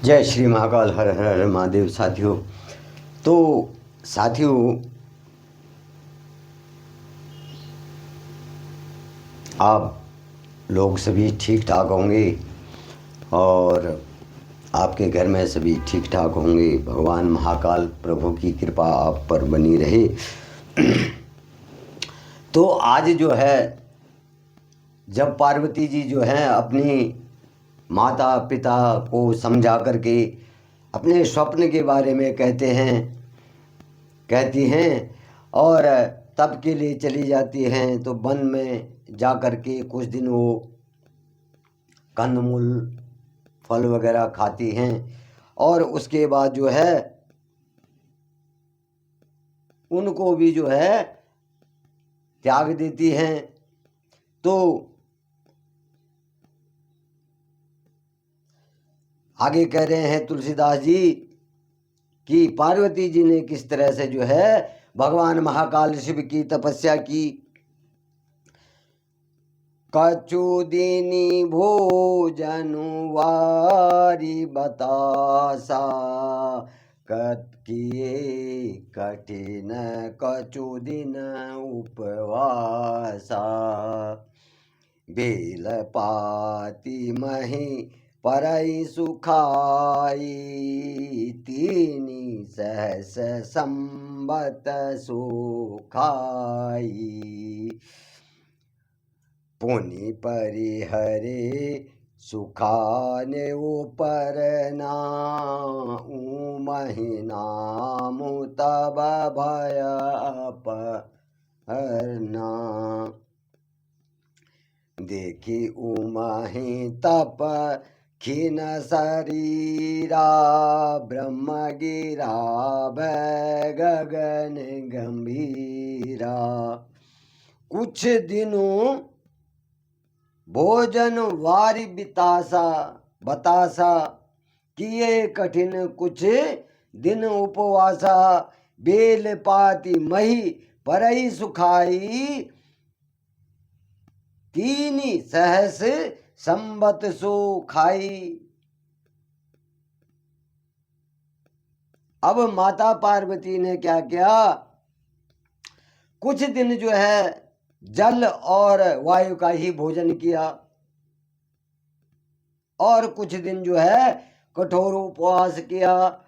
जय श्री महाकाल। हर हर हर महादेव। साथियों, आप लोग सभी ठीक ठाक होंगे और आपके घर में सभी ठीक ठाक होंगे। भगवान महाकाल प्रभु की कृपा आप पर बनी रहे। तो आज जो है, जब पार्वती जी जो हैं अपनी माता पिता को समझा करके अपने स्वप्न के बारे में कहती हैं और तप के लिए चली जाती हैं, तो वन में जा कर के कुछ दिन वो कंदमूल फल वगैरह खाती हैं और उसके बाद जो है उनको भी जो है त्याग देती हैं। तो आगे कह रहे हैं तुलसीदास जी कि पार्वती जी ने किस तरह से जो है भगवान महाकाल शिव की तपस्या की। कचुदिनी भोजनु वारी बतासा, किए कठिन कचुदिन उपवासा। बेल पाती मही परई सुखाई, तीनी सहस संबत सुखाई। पुनि परिहरे सुखाने ऊपर महीनाम तब भय अपरना। देखी उमहि तप खीन शरीरा, ब्रह्म गिरा गगन गंभीरा। कुछ दिनों भोजन वारी बतासा, किए कठिन कुछ दिन उपवासा। बेल पाती मही परई सुखाई, तीनी सहस संबत सो खाई। अब माता पार्वती ने क्या किया, कुछ दिन जो है जल और वायु का ही भोजन किया और कुछ दिन जो है कठोर उपवास किया।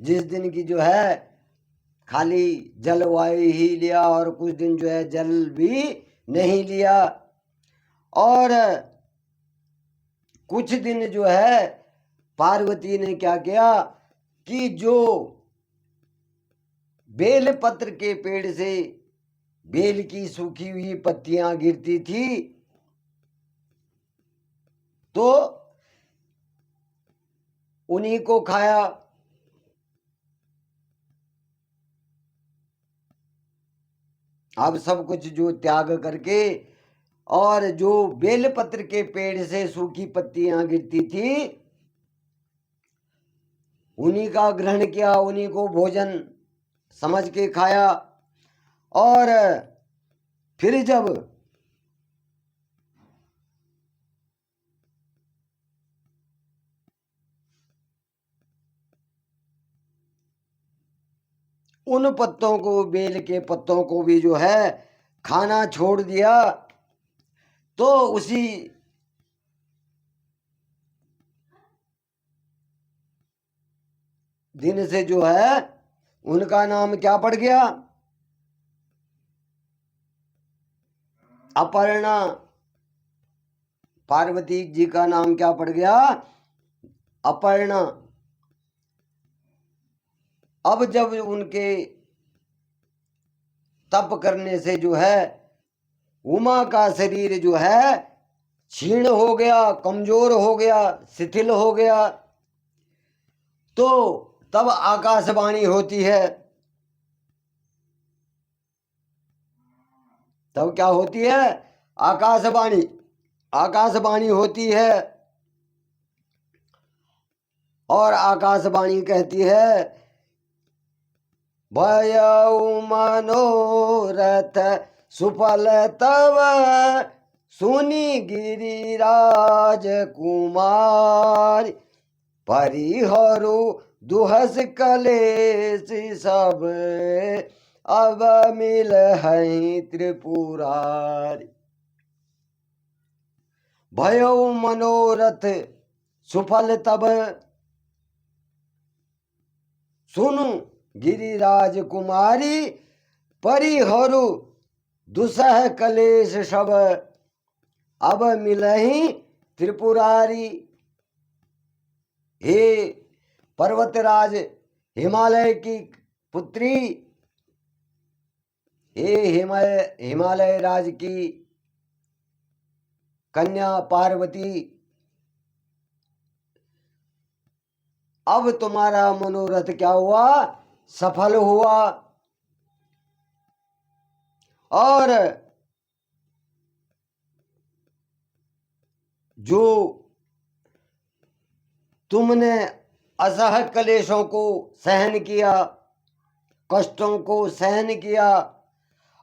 जिस दिन की जो है खाली जल वायु ही लिया और कुछ दिन जो है जल भी नहीं लिया। और कुछ दिन जो है पार्वती ने क्या किया कि जो बेल पत्र के पेड़ से बेल की सूखी हुई पत्तियां गिरती थी, तो उन्हीं को खाया। अब सब कुछ जो त्याग करके और जो बेलपत्र के पेड़ से सूखी पत्तियां गिरती थी उन्हीं का ग्रहण किया, उन्हीं को भोजन समझ के खाया। और फिर जब उन पत्तों को, बेल के पत्तों को भी जो है खाना छोड़ दिया, तो उसी दिन से जो है उनका नाम क्या पड़ गया, अपर्णा। पार्वती जी का नाम क्या पड़ गया, अपर्णा। अब जब उनके तप करने से जो है उमा का शरीर जो है क्षीण हो गया, कमजोर हो गया, शिथिल हो गया, तो तब आकाशवाणी होती है। तब क्या होती है, आकाशवाणी। आकाशवाणी होती है और आकाशवाणी कहती है, भयउ मनोरथ सुफल तव, सुनी गिरिराज कुमार। परिहरु दुहस कलेश सब, अब मिल है त्रिपुरारी। भयो मनोरथ सुफल तब, सुनु गिरिराज कुमारी, परिहरु दुसह कलेश सब, अब मिलहि त्रिपुरारी। हे पर्वतराज हिमालय की पुत्री, हे हिमालय राज की कन्या पार्वती, अब तुम्हारा मनोरथ क्या हुआ? सफल हुआ। और जो तुमने असह कलेशों को सहन किया, कष्टों को सहन किया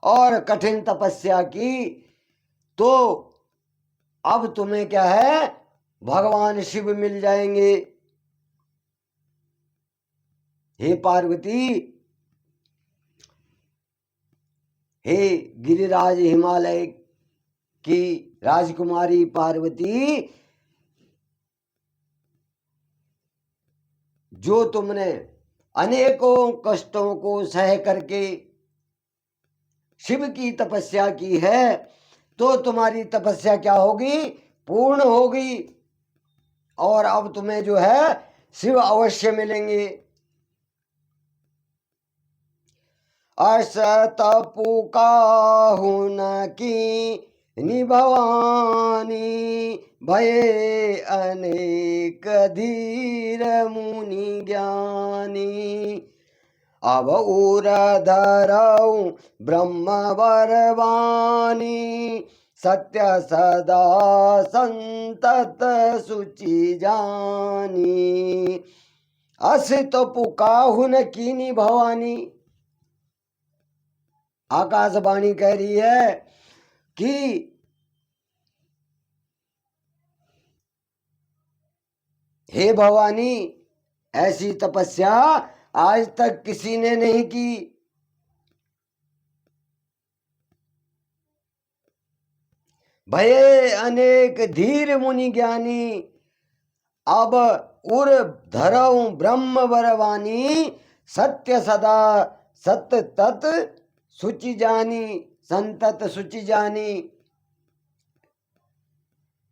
और कठिन तपस्या की, तो अब तुम्हें क्या है? भगवान शिव मिल जाएंगे। हे पार्वती, हे गिरिराज हिमालय की राजकुमारी पार्वती, जो तुमने अनेकों कष्टों को सह करके शिव की तपस्या की है, तो तुम्हारी तपस्या क्या होगी? पूर्ण होगी। और अब तुम्हें जो है शिव अवश्य मिलेंगे। असत पुकाहुन की निभवानी, भये अनेक धीर मुनि ज्ञानी। अब उर धरऊ ब्रह्म वरवानी, सत्य सदा संतत सुचि जानी। असित पुकाहुन कीनी भवानी, आकाशवाणी कह रही है कि हे भवानी, ऐसी तपस्या आज तक किसी ने नहीं की। भये अनेक धीर मुनि ज्ञानी, अब उर धरऊ ब्रह्म वरवानी, सत्य सदा सत्य तत् सुचि जानी, संतत सुचि जानी।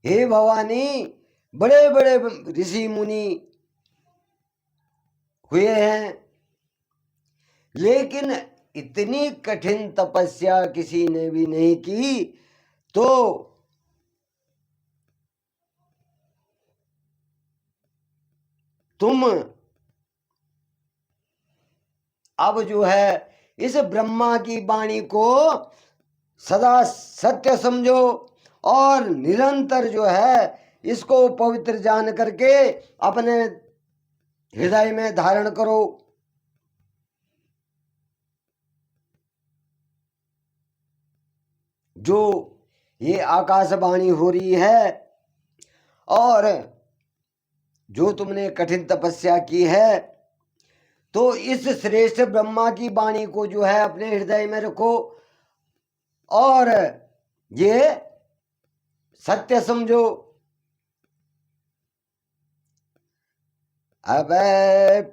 हे भवानी, बड़े बड़े ऋषि मुनि हुए हैं, लेकिन इतनी कठिन तपस्या किसी ने भी नहीं की। तो तुम अब जो है इस ब्रह्मा की वाणी को सदा सत्य समझो और निरंतर जो है इसको पवित्र जान करके अपने हृदय में धारण करो। जो ये आकाशवाणी हो रही है और जो तुमने कठिन तपस्या की है, तो इस श्रेष्ठ ब्रह्मा की वाणी को जो है अपने हृदय में रखो और ये सत्य समझो। अब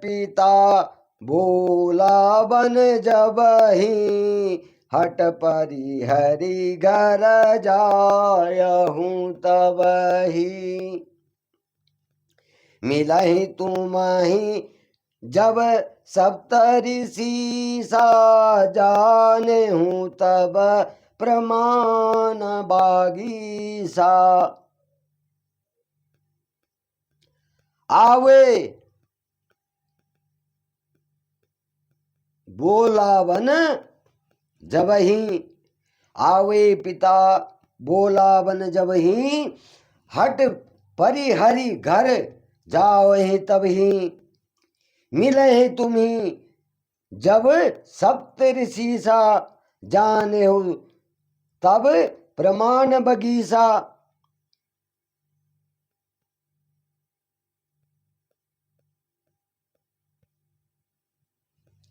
पिता बोला बन जब ही, हट परी हरि घर जायहूं तब ही। मिलहि तुम ही जब सप्तऋषि सा, जाने हूँ तब प्रमाण बागी सा। आवे बोलावन जब ही, आवे पिता बोलावन जब ही, हट परिहरि घर जाओ ही तब ही। मिले ही तुम्ही जब सप्तऋषि सा, जाने हो तब प्रमाण बगीसा।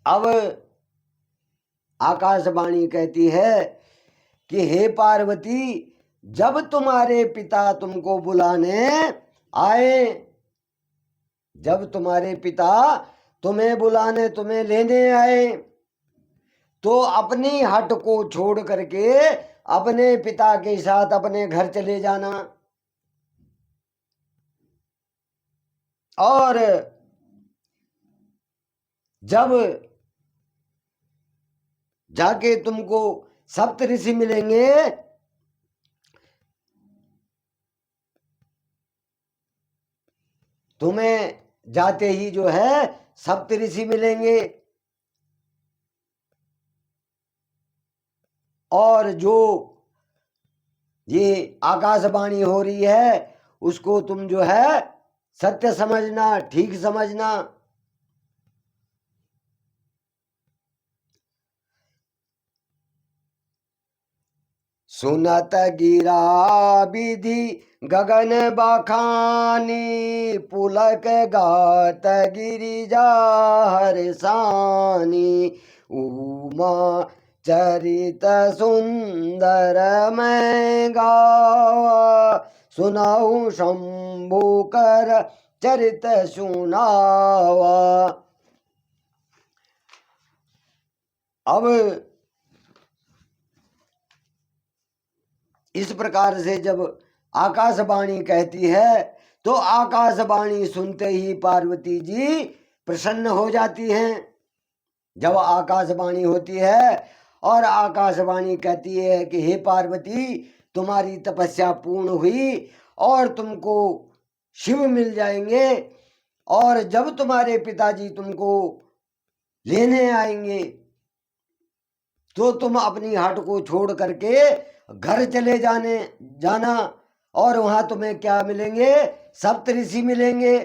अब आकाशवाणी कहती है कि हे पार्वती, जब तुम्हारे पिता तुमको बुलाने आए, जब तुम्हारे पिता तुम्हें बुलाने, तुम्हें लेने आए, तो अपनी हट को छोड़ करके अपने पिता के साथ अपने घर चले जाना। और जब जाके तुमको सप्त ऋषि मिलेंगे, तुम्हें जाते ही जो है सप्त ऋषि मिलेंगे, और जो ये आकाशवाणी हो रही है उसको तुम जो है सत्य समझना, ठीक समझना। सुनत गिरा विधि गगन बखानी, पुलक गात गिरिजा हर्षानी, उमा चरित सुंदर मैं गावा, सुनाऊं शंभु कर चरित सुनावा। अब इस प्रकार से जब आकाशवाणी कहती है तो आकाशवाणी सुनते ही पार्वती जी प्रसन्न हो जाती हैं। जब आकाशवाणी होती है और आकाशवाणी कहती है कि हे पार्वती, तुम्हारी तपस्या पूर्ण हुई और तुमको शिव मिल जाएंगे, और जब तुम्हारे पिताजी तुमको लेने आएंगे तो तुम अपनी हट को छोड़ करके घर चले जाना, और वहां तुम्हें क्या मिलेंगे? सप्त ऋषि मिलेंगे।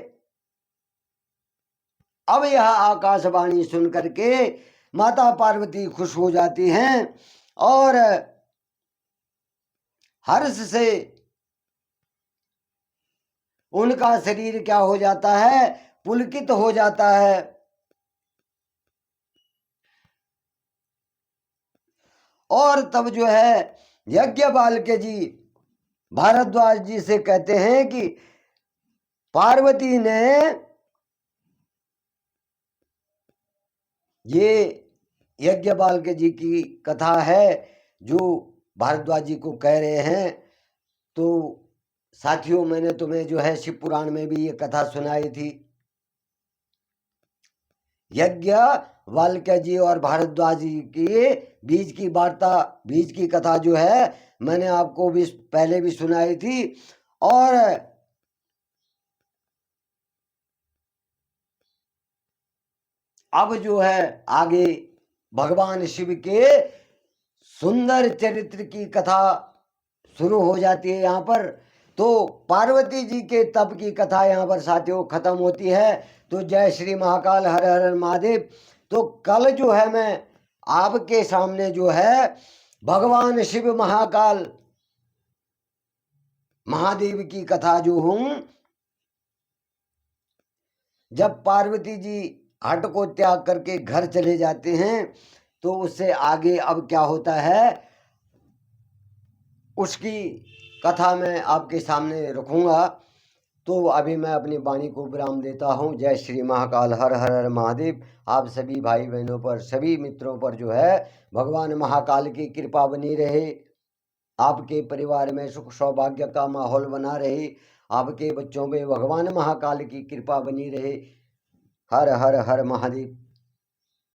अब यह आकाशवाणी सुन करके माता पार्वती खुश हो जाती हैं और हर्ष से उनका शरीर क्या हो जाता है? पुलकित हो जाता है। और तब जो है यज्ञवाल्क्य जी भारद्वाज जी से कहते हैं कि पार्वती ने ये यज्ञवाल्क्य जी की कथा है जो भारद्वाज जी को कह रहे हैं। तो साथियों, मैंने तुम्हें जो है शिव पुराण में भी ये कथा सुनाई थी। यज्ञ वाल्क्य जी और भारद्वाज जी की बीज की वार्ता, बीज की कथा जो है मैंने आपको भी पहले भी सुनाई थी। और अब जो है आगे भगवान शिव के सुंदर चरित्र की कथा शुरू हो जाती है यहाँ पर। तो पार्वती जी के तप की कथा यहाँ पर साथियों खत्म होती है। तो जय श्री महाकाल, हर हर महादेव। तो कल जो है मैं आपके सामने जो है भगवान शिव महाकाल महादेव की कथा जो हूं, जब पार्वती जी हट को त्याग करके घर चले जाते हैं तो उससे आगे अब क्या होता है उसकी कथा मैं आपके सामने रखूंगा। तो अभी मैं अपनी वाणी को विराम देता हूँ। जय श्री महाकाल, हर हर हर महादेव। आप सभी भाई बहनों पर, सभी मित्रों पर जो है भगवान महाकाल की कृपा बनी रहे। आपके परिवार में सुख सौभाग्य का माहौल बना रहे। आपके बच्चों में भगवान महाकाल की कृपा बनी रहे। हर हर हर महादेव।